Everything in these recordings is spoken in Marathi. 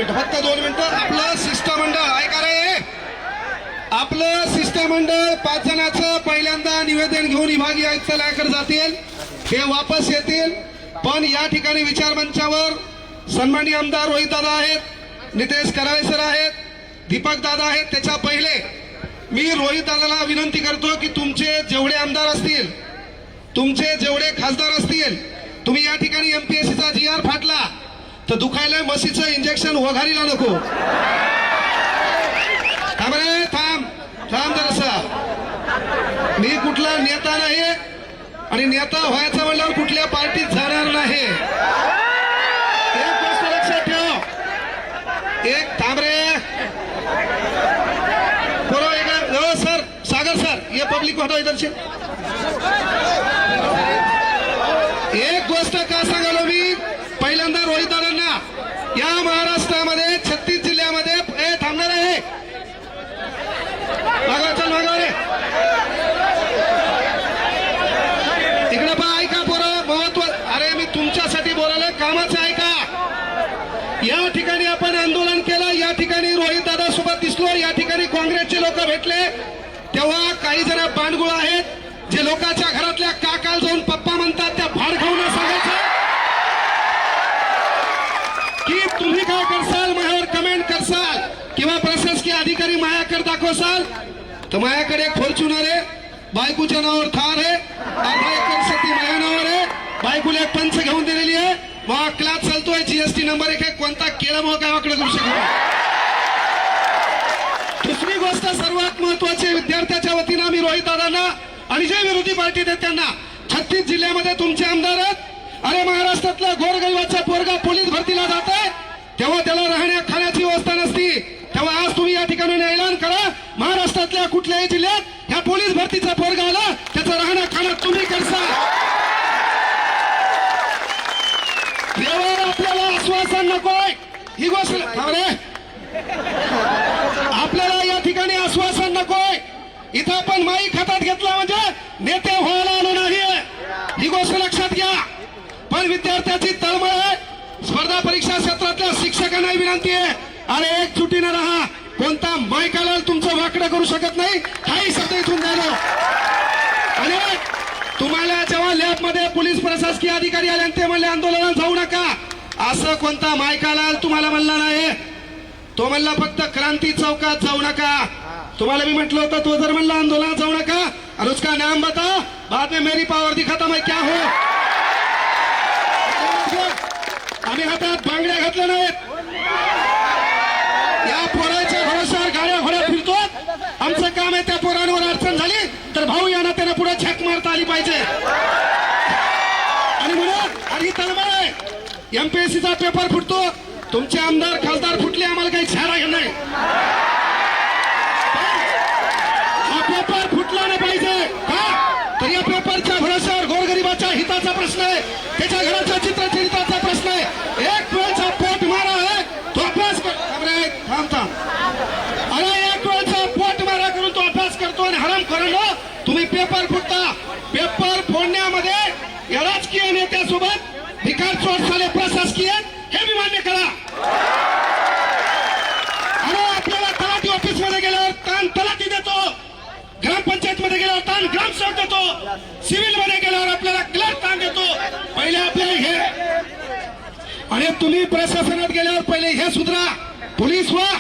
मिनिटं, फक्त 2 मिनिटं. आपलं शिष्टमंडळ ऐका रे, आपलं शिष्टमंडळ 5 जणांचं पहिल्यांदा निवेदन घेऊन विभागीय आयुक्तालयाकडे जातील, हे वापस येतील. पण या ठिकाणी विचार मंचावर सन्माननीय आमदार रोहित दादा आहेत, नितेश कराळे सर आहेत, दीपक दादा आहेत. त्याच्या पहिले मी रोहित दादाला विनंती करतो की तुमचे जेवढे आमदार असतील, तुमचे जेवढे खासदार असतील, तुम्ही या ठिकाणी एमपीएससीचा GR फाटला तर दुखायला म्हशीचं इंजेक्शन वघारीला नको. थांब रे, थांब थांब जरासा. मी कुठला नेता नाही आणि नेता व्हायचं म्हणल्यावर कुठल्या पार्टीत जाणार नाही. एक गोष्ट लक्षात ठेव. एक थांब रे, सर सागर सर ये पब्लिक को हटाओ इधर से. एक गोष्ट का सांगालो मी पहिल्यांदा रोहित दादांना, या महाराष्ट्रामध्ये 36 जिल्ह्यामध्ये थांबणार आहे. मागवा चल, मागवा रे इकडे पहा. ऐका पोरं, महत्व. अरे मी तुमच्यासाठी बोलायला, कामाचं ऐका. या ठिकाणी आपण आंदोलन केलं, या ठिकाणी रोहित दादा सोबत दिसलो, या ठिकाणी काँग्रेसचे लोक भेटले. तेव्हा काही जण बांडगुळ आहेत जे लोकांच्या घरातल्या काकाला जाऊन पप्पा म्हणतात, त्या भाड खाऊन सांगायचं की तुम्ही काय करसाल, माझ्यावर कमेंट करसाल किंवा प्रशासकीय अधिकारी माझ्याकडे दाखवसाल तर माझ्याकडे एक फॉर्च्युनर आहे, बायकोच्या नावावर थार आहे, 1/2 एकर शेती माझ्या नावावर आहे, बायकोला एक पंच घेऊन दिलेली आहे, मग क्लास चालतोय, GST नंबर 1 आहे, कोणता केला मग काय वाकडं करू शकतो. दुसरी गोष्ट सर्वात महत्वाची, विद्यार्थ्याच्या वतीनं मी रोहित दादांना आणि जे विरोधी पार्टी आहेत त्यांना, 36 जिल्ह्यामध्ये तुमचे आमदार आहेत. अरे महाराष्ट्रातला गोरगरिबाचा पोरगा पोलीस भरतीला जात आहे तेव्हा त्याला राहण्या खाण्याची व्यवस्था नसती, तेव्हा आज तुम्ही या ठिकाणी ऐलान करा, महाराष्ट्रातल्या कुठल्याही जिल्ह्यात ह्या पोलीस भरतीचा पोरगा आला त्याचं राहण्या खाणं तुम्ही करसा. देवावर आपल्याला आश्वासन नकोय, ही गोष्ट आपल्याला या ठिकाणी आश्वासन नकोय. इथं आपण माईक हातात घेतला म्हणजे नेते व्हायला आलो नाहीये, ही गोष्ट लक्षात घ्या. पण विद्यार्थ्याची तळमळ आहे, स्पर्धा परीक्षा क्षेत्रातल्या शिक्षकांना विनंती आहे, अरे एकजुटीनं राहा, कोणता माईकाला तुमचं वाकडं करू शकत नाही, काही शब्द इथून द्यालो. आणि तुम्हाला जेव्हा लॅबमध्ये पोलीस प्रशासकीय अधिकारी आले आणि ते म्हणले आंदोलनात जाऊ नका, असं कोणता माईकाला तुम्हाला म्हणला नाही. तो म्हणला फक्त क्रांती चौकात जाऊ नका. तुम्हाला मी म्हटलं होतं, तो जर म्हणला आंदोलनात जाऊ नका और उसका नाम बता, बाद में मेरी पावर दिखाता मैं क्या हो. आम्ही हातात बांगड्या घातल्या नाहीत, या पोराच्या भरोशावर गाड्या घोड्या फिरतो. आमचं काम आहे त्या पोरांवर अडचण झाली तर भाऊ यांना त्यांना पुढे झक मारता आली पाहिजे. आणि म्हणून आणि तळमळ आहे, एमपीएससीचा पेपर फुटतो, तुमचे आमदार खासदार फुटले, आम्हाला काही छाडा घेणार नाही. हा पेपर फुटला नाही पाहिजे का, तर या पेपरच्या भरोशावर गोरगरिबाच्या हिताचा प्रश्न आहे, त्याच्या घराच्या चित्रचरित्राचा प्रश्न आहे. एक वेळचा पोट मारा आहे तो अभ्यास कर. थांब थांब, अरे एक वेळचा पोट मारा करून तो अभ्यास करतो आणि हराम करून तुम्ही पेपर फुटता. पेपर फोडण्यामध्ये या राजकीय नेत्यासोबत भिकार चोट झाले प्रशासकीय, हे मी मान्य करा. अरे आपल्याला तलाठी ऑफिस मध्ये गेल्यावर ताण तलाठी देतो, ग्रामपंचायत मध्ये गेल्यावर ताण ग्रामसेवक देतो, सिव्हिल मध्ये गेल्यावर आपल्याला क्लर्क ताण देतो. पहिले आपल्याला हे, आणि तुम्ही प्रशासनात गेल्यावर पहिले हे सुधरा, पोलीस व्हा,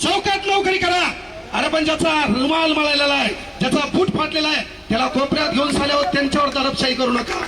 चौकात नोकरी करा. अरे पण ज्याचा रुमाल मळलेला आहे, ज्याचा बूट फाटलेला आहे, त्याला कोपऱ्यात घेऊन साल्यावर त्यांच्यावर दडपशाही करू नका.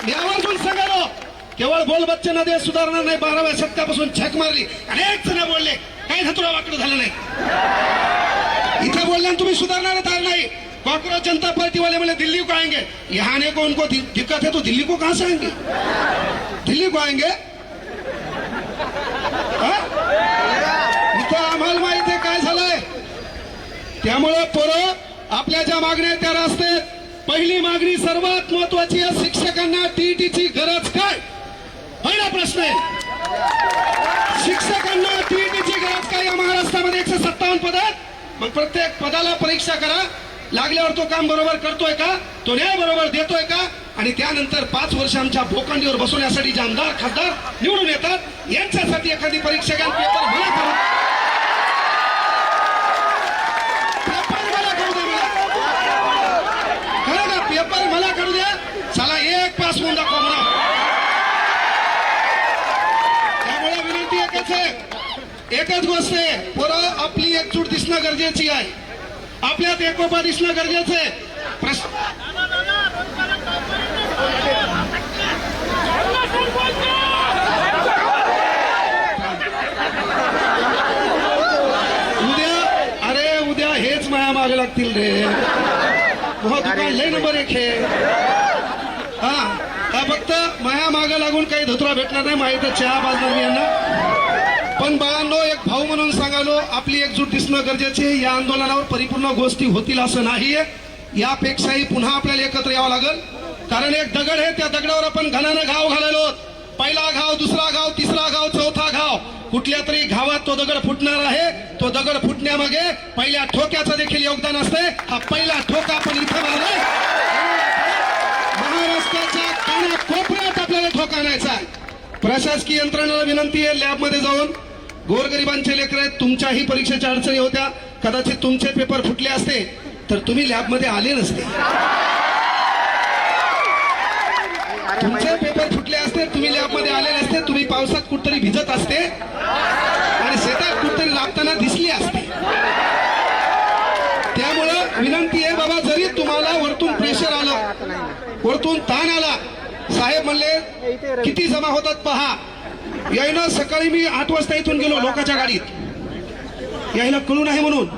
यावरून सांगालो, केवळ बोल बच्चन देश सुधारणार नाही, 12व्या शतकापासून झक मारली, अनेक जण बोलले, काही धतुरा वाकडं झालं नाही. इथे बोलल्यानं तुम्ही सुधारणार नाही. कांग्रेस जनता पार्टी वाले बोले दिल्ली को आएंगे, यहाँ ने को उनको दिक्कत है तो दिल्ली को कहां से आएंगे, दिल्ली को आएंगे. इथं आम्हाला माहिती आहे काय झालंय. त्यामुळे पोरं आपल्या ज्या मागण्या आहेत त्या रस्त्यात. पहिली मागणी सर्वात महत्वाची आहे, शिक्षकांना टीईटीची गरज काय, पहिला प्रश्न आहे. शिक्षकांना टीईटीची गरज काय. या महाराष्ट्रामध्ये 157 पद आहेत, मग प्रत्येक पदाला परीक्षा करा, लागल्यावर तो काम बरोबर करतोय का, तो न्याय बरोबर देतोय का, आणि त्यानंतर 5 वर्ष आमच्या बोकांडीवर बसवण्यासाठी जे आमदार खासदार निवडून येतात यांच्यासाठी एखादी परीक्षा घ्या, पेपर मला करू पेपर मला करू द्या, चला एक पास होऊन दाखवा मला. त्यामुळे विनंती एकच आहे, एकच गोष्ट आहे, पोरं आपली एकजूट दिसणं गरजेची आहे, आपल्यात एकोपा दिसणं गरजेचं आहे. उद्या हेच माया मागे लागतील रे. दुकान लय नंबर 1 आहे. हा फक्त माया मागे लागून काही धुतरा भेटणार नाही, माहिती चहा बाजणार यांना. पण बाळांनो, एक भाऊ म्हणून सांगालो, आपली एकजूट दिसणं गरजेचे. या आंदोलनावर परिपूर्ण गोष्टी होतील असं नाहीये, यापेक्षाही पुन्हा आपल्याला एकत्र यावं लागेल. कारण एक दगड आहे, त्या दगडावर आपण घनानं घाव घालायलो. पहिला घाव, दुसरा घाव, तिसरा घाव, चौथा घाव, कुठल्या तरी घावात तो दगड फुटणार आहे. तो दगड फुटण्यामागे पहिल्या ठोक्याचं देखील योगदान असते. हा पहिला ठोका आपण इथं मारलाय. महाराष्ट्राच्या कानाकोपऱ्यात आपल्याला ठोका आणायचा आहे. प्रशासकीय यंत्रणेला विनंती आहे, लॅबमध्ये जाऊन गोरगरिबांचे लेकर आहेत, तुमच्याही परीक्षेच्या अडचणी होत्या, कदाचित तुमचे पेपर फुटले असते तर तुम्ही लॅबमध्ये आले नसते. तुमचे पेपर फुटले असते, तुम्ही लॅबमध्ये आले नसते, तुम्ही पावसात कुठतरी भिजत असते आणि शेतात कुठतरी लागताना दिसली असते. त्यामुळं विनंती आहे बाबा, जरी तुम्हाला वरतून प्रेशर आलं, वरतून ताण आला, साहेब म्हणले किती जमा होतात पहा. यायला सकाळी मी 8 वाजता इथून गेलो लोकांच्या गाडीत, यायला कळून आहे म्हणून.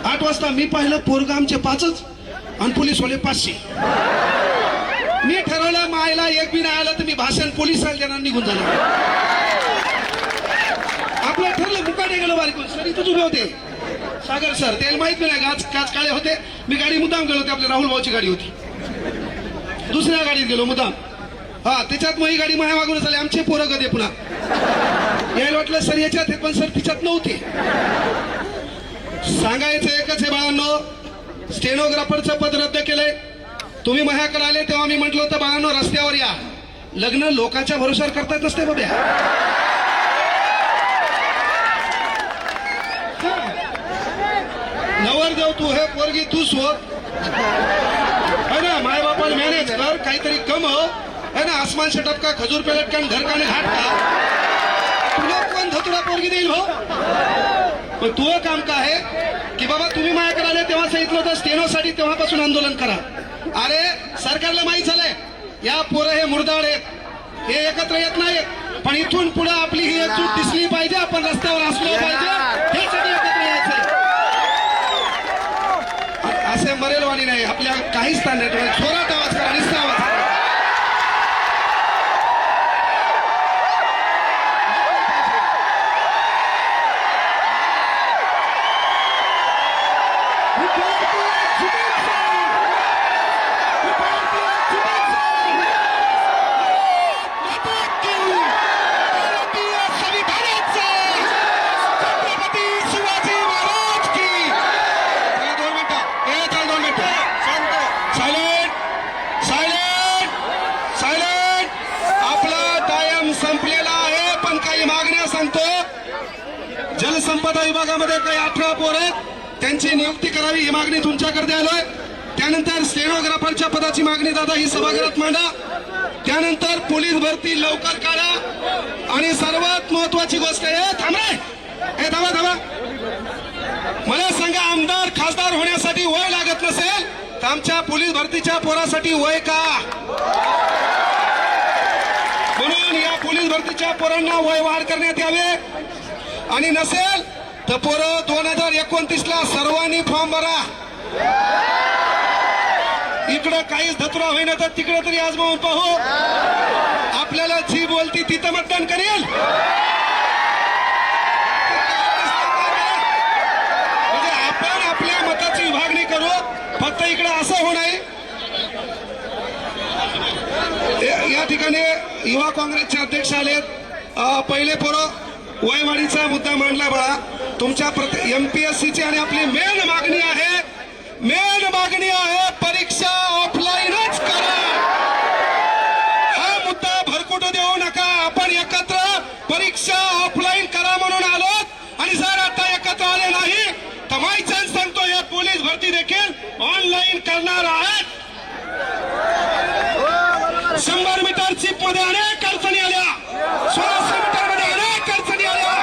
8 वाजता मी पाहिलं पोरगा आमचे 5च आणि पोलीसवाले 500. मी ठरवलं मायला एक बी नाही आलं तर मी भाषण पोलिसाला देणार, निघून झालं. आपलं ठरलं, मुकाटे गेलो बारीकून. सर इथंच उभे होते, सागर सर, त्याला माहित नाही काच काळे होते. मी गाडी मुद्दाम गेलो होते, आपल्या राहुल भाऊची गाडी होती, दुसऱ्या गाडीत गेलो मुद्दाम. हा त्याच्यात मग ही गाडी माझ्या मागून झाली. आमचे पोरं गदे पुन्हा यायला वाटलं सर याच्यात, पण सर तिच्यात नव्हते. सांगायचं एकच आहे बाळांनो, स्टेनोग्राफरचं पद रद्द केलंय. तुम्ही माझ्याकडे आले तेव्हा मी म्हटलं होतं बाळांनो रस्त्यावर या. लग्न लोकांच्या भरोशावर करता येत नसते बाब्या. नवर जाऊ तू, हे पोरगी तू शोध है ना, माय बापाला मॅनेज कर, काहीतरी कमव है ना. आसमान से टपका, खजूर पे लटका, घर का घाट का, तुला कोण धतुरा पोरगी देईल भाऊ. पण तू काम का आहे की बाबा तुम्ही माझ्याकडे आले तेव्हा सांगितलं होतं स्टेनोसाठी, तेव्हापासून आंदोलन करा. अरे सरकारला माहित झालंय या पोरं हे मुरदाड आहेत, हे एकत्र येत नाहीत. पण इथून पुढे आपली ही एकजूट दिसली पाहिजे, आपण रस्त्यावर असलो पाहिजे, हेसाठी एकत्र यायचंय. असे मरेलवाणी नाही, आपल्या काही स्थान नाही. जोरात आवाज करा, निस्ता आवाज करा. जलसंपदा विभागामध्ये काही 18 पोर आहेत, त्यांची नियुक्ती करावी ही मागणी तुमच्याकडे आलोय. त्यानंतर स्टेनोग्राफरच्या पदाची मागणी दादा ही सभागृहात मांडा. त्यानंतर पोलीस भरती लवकर काढा. आणि सर्वात महत्वाची गोष्ट आहे, थांबा, मला सांगा, आमदार खासदार होण्यासाठी वय लागत नसेल तर आमच्या पोलीस भरतीच्या पोरासाठी वय का? म्हणून या पोलीस भरतीच्या पोरांना वय वाढ करण्यात यावे. आणि नसेल तर पोरं 2029ला सर्वांनी फॉर्म भरा. इकडं काहीच धतुरा होईना तर तिकडे तरी आजमावून पाहू. आपल्याला जी बोलती तिथं मतदान करेल. म्हणजे आपण आपल्या मताची विभागणी करू, फक्त इकडे असं होणार. या ठिकाणी युवा काँग्रेसचे अध्यक्ष आलेत. पहिले पोरं वयवाढीचा मुद्दा मांडला बळा. तुमच्या MPSCची आणि आपली मेन मागणी आहे परीक्षा ऑफलाईनच करा. करणार आहात. 100 मीटर चिप मध्ये अनेक अडचणी आल्या, 1600 मीटर मध्ये अनेक अडचणी आल्या.